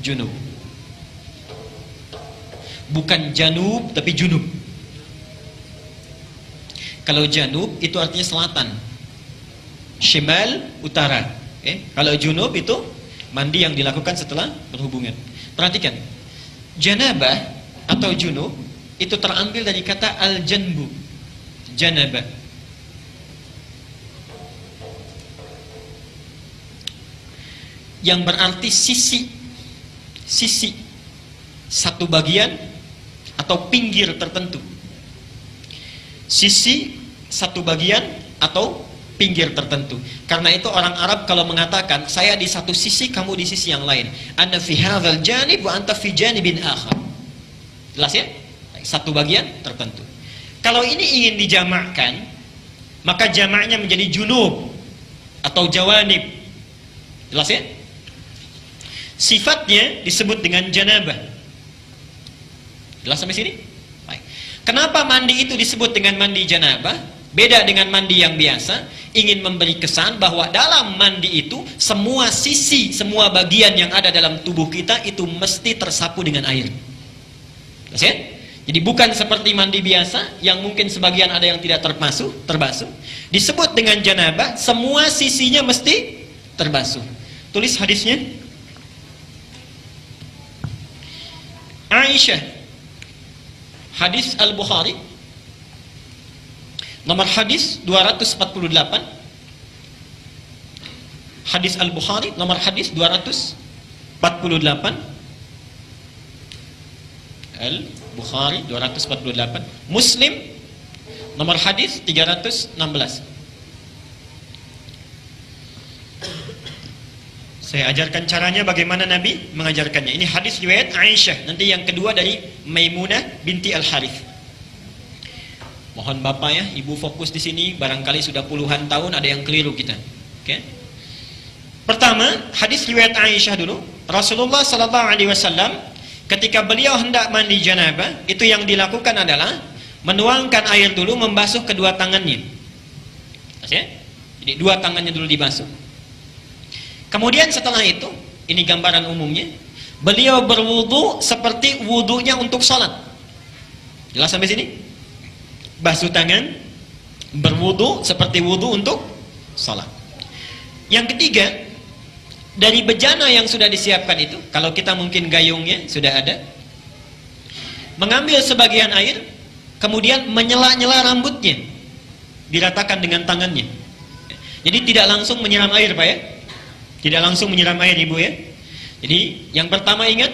junub. Bukan janub tapi junub. Kalau janub itu artinya selatan, shimal utara. Kalau junub itu mandi yang dilakukan setelah berhubungan. Perhatikan, janabah atau junub itu terambil dari kata al-janbu, janabah. Yang berarti sisi satu bagian atau pinggir tertentu. Sisi satu bagian atau pinggir tertentu. Karena itu orang Arab kalau mengatakan saya di satu sisi, kamu di sisi yang lain. Ana fi hadzal janib wa anta fi janibin akhar. Jelas ya? Satu bagian tertentu. Kalau ini ingin dijamakkan, maka jamaknya menjadi junub atau jawanib. Jelas ya? Sifatnya disebut dengan janabah. Jelas sampai sini? Baik. Kenapa mandi itu disebut dengan mandi janabah? Beda dengan mandi yang biasa. Ingin memberi kesan bahwa dalam mandi itu semua sisi, semua bagian yang ada dalam tubuh kita itu mesti tersapu dengan air. Jelas ya? Jadi bukan seperti mandi biasa yang mungkin sebagian ada yang tidak terbasuh. Disebut dengan janabah, semua sisinya mesti terbasuh. Tulis hadisnya. Aisyah, hadis Al-Bukhari, nomor hadis 248. Hadis Al-Bukhari, nomor hadis 248. Al-Bukhari 248. Muslim, nomor hadis 316. Saya ajarkan caranya bagaimana Nabi mengajarkannya. Ini hadis riwayat Aisyah. Nanti yang kedua dari Maimunah binti Al-Harith. Mohon Bapak ya, Ibu fokus di sini. Barangkali sudah puluhan tahun ada yang keliru kita. Oke. Pertama, hadis riwayat Aisyah dulu. Rasulullah sallallahu alaihi wasallam ketika beliau hendak mandi janabah, itu yang dilakukan adalah menuangkan air dulu, membasuh kedua tangannya. Oke? Jadi dua tangannya dulu dibasuh. Kemudian setelah itu, ini gambaran umumnya, beliau berwudu seperti wudunya untuk sholat. Jelas sampai sini? Basuh tangan, berwudu seperti wudu untuk sholat. Yang ketiga, dari bejana yang sudah disiapkan itu, kalau kita mungkin gayungnya sudah ada, mengambil sebagian air, kemudian menyela-nyela rambutnya, diratakan dengan tangannya. Jadi tidak langsung menyiram air Pak ya. Tidak langsung menyiram air Ibu ya. Jadi yang pertama ingat,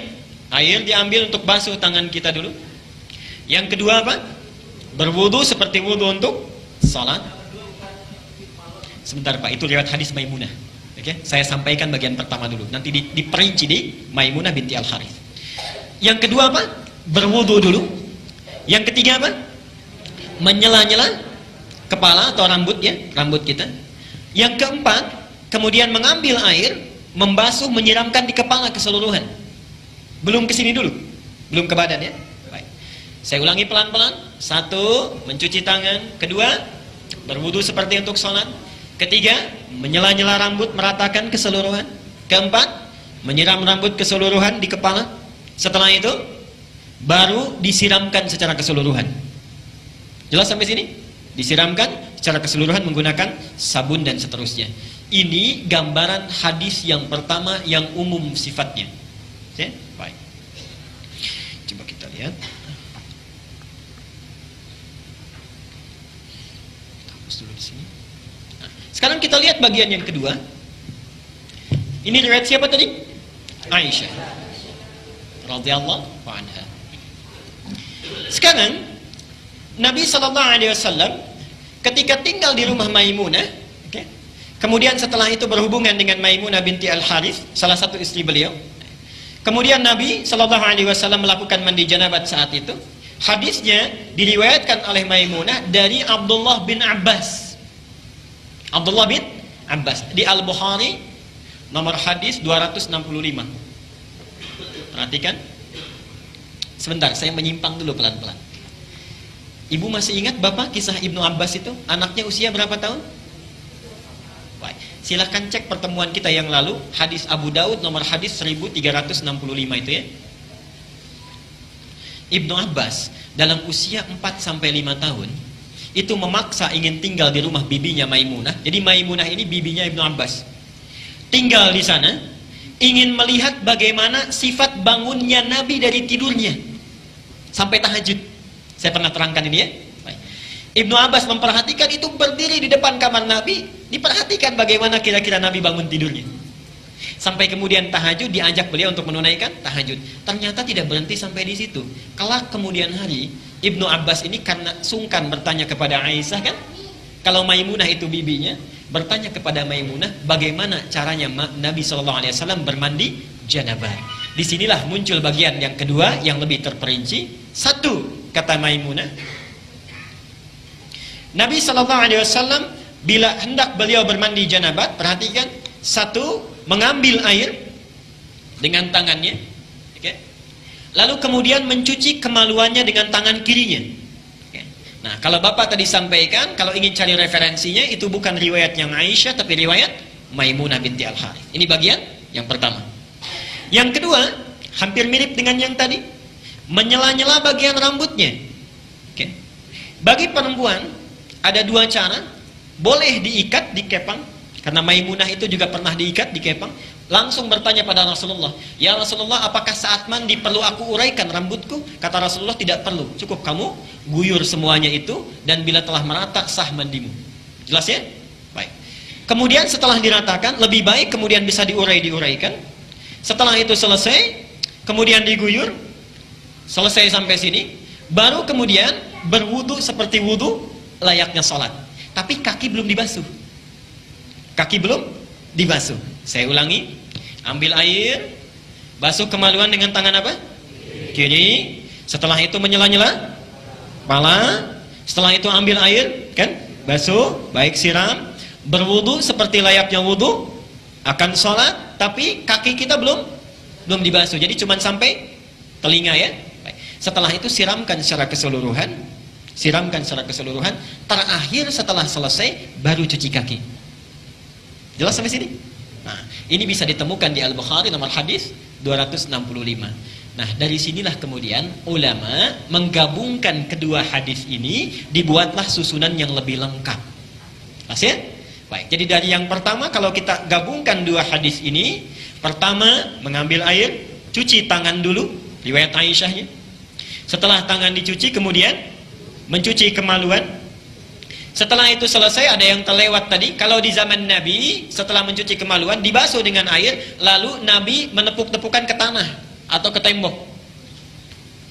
air diambil untuk basuh tangan kita dulu. Yang kedua apa? Berwudu seperti wudu untuk salat. Sebentar Pak, itu riwayat hadis Maimunah. Oke, saya sampaikan bagian pertama dulu. Nanti diperinci di Maimunah binti Al-Harith. Yang kedua apa? Berwudu dulu. Yang ketiga apa? Menyela-nyela kepala atau rambut ya, rambut kita. Yang keempat, kemudian mengambil air, membasuh, menyiramkan di kepala keseluruhan. Belum ke sini dulu, belum ke badan ya. Baik. Saya ulangi pelan-pelan. Satu, mencuci tangan. Kedua, berwudu seperti untuk sholat. Ketiga, menyela-nyela rambut, meratakan keseluruhan. Keempat, menyiram rambut keseluruhan di kepala. Setelah itu, baru disiramkan secara keseluruhan. Jelas sampai sini? Disiramkan secara keseluruhan menggunakan sabun dan seterusnya. Ini gambaran hadis yang pertama yang umum sifatnya. Oke, baik. Coba kita lihat. Hapus dulu di sini. Nah, sekarang kita lihat bagian yang kedua. Ini riwayat siapa tadi? Aisyah radhiyallahu anha. Sekarang Nabi sallallahu alaihi wasallam ketika tinggal di rumah Maimunah, kemudian setelah itu berhubungan dengan Maimunah binti Al-Harith, salah satu istri beliau. Kemudian Nabi sallallahu alaihi wasallam melakukan mandi janabat saat itu. Hadisnya diriwayatkan oleh Maimunah dari Abdullah bin Abbas. Abdullah bin Abbas di Al-Bukhari nomor hadis 265. Perhatikan. Sebentar, saya menyimpang dulu pelan-pelan. Ibu masih ingat Bapak kisah Ibnu Abbas itu? Anaknya usia berapa tahun? Baik. Silahkan cek pertemuan kita yang lalu, hadis Abu Daud nomor hadis 1365 itu ya. Ibnu Abbas dalam usia 4-5 tahun itu memaksa ingin tinggal di rumah bibinya Maimunah. Jadi Maimunah ini bibinya Ibnu Abbas. Tinggal di sana, ingin melihat bagaimana sifat bangunnya Nabi dari tidurnya sampai tahajud. Saya pernah terangkan ini ya. Ibnu Abbas memperhatikan itu, berdiri di depan kamar Nabi, diperhatikan bagaimana kira-kira Nabi bangun tidurnya. Sampai kemudian tahajud, diajak beliau untuk menunaikan tahajud. Ternyata tidak berhenti sampai di situ. Kelak kemudian hari, Ibnu Abbas ini karena sungkan bertanya kepada Aisyah kan, kalau Maimunah itu bibinya, bertanya kepada Maimunah bagaimana caranya Nabi SAW bermandi janabah. Disinilah muncul bagian yang kedua yang lebih terperinci. Satu, kata Maimunah, Nabi SAW bila hendak beliau bermandi janabat, perhatikan, satu, mengambil air dengan tangannya, okay? Lalu kemudian mencuci kemaluannya dengan tangan kirinya. Okay? Nah, kalau Bapak tadi sampaikan, kalau ingin cari referensinya, itu bukan riwayat yang Aisyah, tapi riwayat Maimunah binti Al-Harith. Ini bagian yang pertama. Yang kedua, hampir mirip dengan yang tadi, menyela-nyela bagian rambutnya. Okay? Bagi perempuan, ada dua cara. Boleh diikat, dikepang, karena Maimunah itu juga pernah diikat, dikepang. Langsung bertanya pada Rasulullah, ya Rasulullah, apakah saat mandi perlu aku uraikan rambutku? Kata Rasulullah, tidak perlu, cukup kamu guyur semuanya itu, dan bila telah merata, sah mandimu. Jelas ya? Baik. Kemudian setelah diratakan, lebih baik kemudian bisa diuraikan. Setelah itu selesai, kemudian diguyur, selesai sampai sini, baru kemudian berwudu seperti wudu layaknya sholat. Tapi kaki belum dibasuh. Kaki belum dibasuh. Saya ulangi, ambil air, basuh kemaluan dengan tangan apa? Kiri. Setelah itu menyela-nyela kepala. Setelah itu ambil air, kan? Basuh, baik siram, berwudu seperti layaknya wudu akan sholat, tapi kaki kita belum dibasuh. Jadi cuma sampai telinga ya. Baik. Setelah itu siramkan secara keseluruhan. Terakhir setelah selesai baru cuci kaki. Jelas sampai sini? Nah, ini bisa ditemukan di Al-Bukhari nomor hadis 265. Nah, dari sinilah kemudian ulama menggabungkan kedua hadis ini, dibuatlah susunan yang lebih lengkap. Pas ya? Baik, jadi dari yang pertama kalau kita gabungkan dua hadis ini, pertama mengambil air, cuci tangan dulu, riwayat Aisyahnya. Setelah tangan dicuci kemudian mencuci kemaluan. Setelah itu selesai, ada yang terlewat tadi, kalau di zaman Nabi setelah mencuci kemaluan dibasuh dengan air, lalu Nabi menepuk-tepukan ke tanah atau ke tembok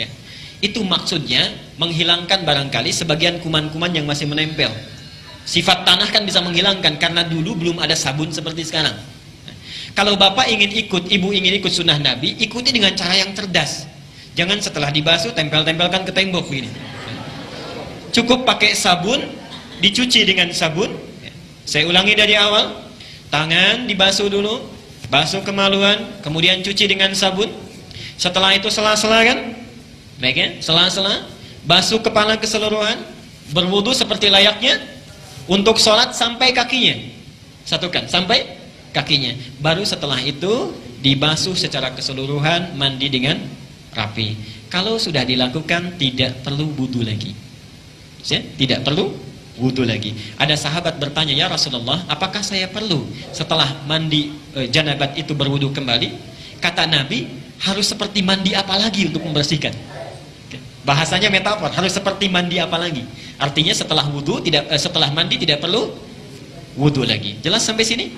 ya. Itu maksudnya menghilangkan barangkali sebagian kuman-kuman yang masih menempel. Sifat tanah kan bisa menghilangkan, karena dulu belum ada sabun seperti sekarang. Kalau bapak ingin ikut, ibu ingin ikut sunnah Nabi, ikuti dengan cara yang cerdas. Jangan setelah dibasuh tempel-tempelkan ke tembok begini. Cukup pakai sabun, dicuci dengan sabun. Saya ulangi dari awal, tangan dibasuh dulu, basuh kemaluan, kemudian cuci dengan sabun. Setelah itu sela-sela kan, baik ya, sela-sela, basuh kepala keseluruhan, berwudu seperti layaknya untuk sholat sampai kakinya. Satukan sampai kakinya. Baru setelah itu dibasuh secara keseluruhan, mandi dengan rapi. Kalau sudah dilakukan, tidak perlu wudu lagi. Ya, tidak perlu wudu lagi. Ada sahabat bertanya, ya Rasulullah, apakah saya perlu setelah mandi janabat itu berwudu kembali? Kata Nabi, harus seperti mandi apa lagi untuk membersihkan? Bahasanya metafor, harus seperti mandi apa lagi? Artinya setelah wudu setelah mandi tidak perlu wudu lagi. Jelas sampai sini?